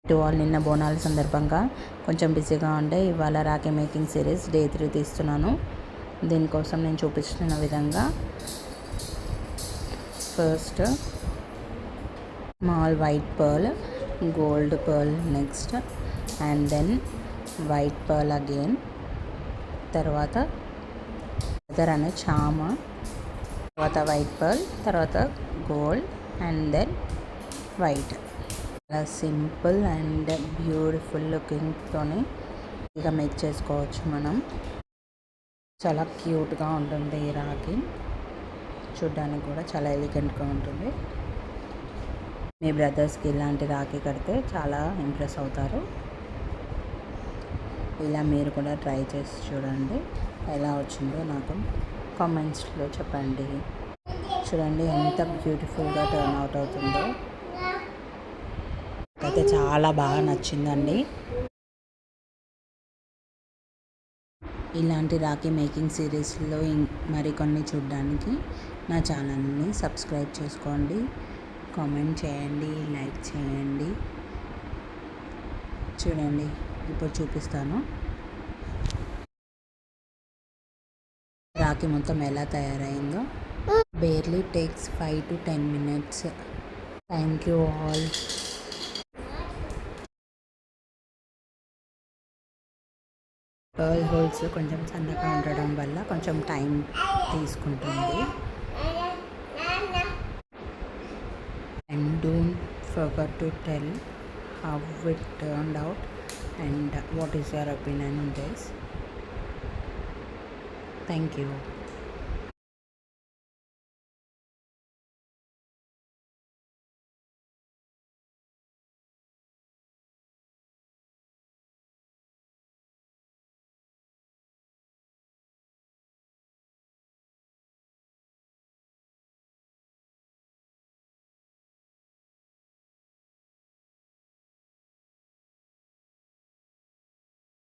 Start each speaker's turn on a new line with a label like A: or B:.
A: To all, నిన్న బోనాల సందర్భంగా కొంచెం బిజీగా ఉండే ఇవాళ రాఖీ మేకింగ్ సిరీస్ డే 3 తీస్తున్నాను. దీనికోసం నేను చూపిస్తున్న విధంగా first small white pearl, gold pearl next, and then white pearl again, తర్వాత అదర్ అనే చామ, తర్వాత వైట్ పర్ల్, తర్వాత గోల్డ్, అండ్ దెన్ వైట్. చాలా సింపుల్ అండ్ బ్యూటిఫుల్ లుకింగ్తోనే ఇక మేక్ చేసుకోవచ్చు మనం. చాలా క్యూట్గా ఉంటుంది ఈ రాఖీ, చూడ్డానికి కూడా చాలా ఎలిగెంట్గా ఉంటుంది. మీ బ్రదర్స్కి ఇలాంటి రాఖీ కడితే చాలా ఇంప్రెస్ అవుతారు. ఇలా మీరు కూడా ట్రై చేసి చూడండి, ఎలా వచ్చిందో నాకు కామెంట్స్లో చెప్పండి. చూడండి ఎంత బ్యూటిఫుల్గా టర్న్ అవుట్ అవుతుందో. అయితే చాలా బాగా నచ్చిందండి. ఇలాంటి రాఖీ మేకింగ్ సిరీస్లో మరికొన్ని చూడడానికి నా ఛానల్ని సబ్స్క్రైబ్ చేసుకోండి, కామెంట్ చేయండి, లైక్ చేయండి. చూడండి ఇప్పుడు చూపిస్తాను రాఖీ మొత్తం ఎలా తయారైందో. Barely takes 5 to 10 minutes. Thank you all. Pearl holes కొంచెం సన్నగా ఉండడం వల్ల కొంచెం టైం తీసుకుంటుంది. And don't forget to tell how it turned out and what is your opinion on this. Thank you.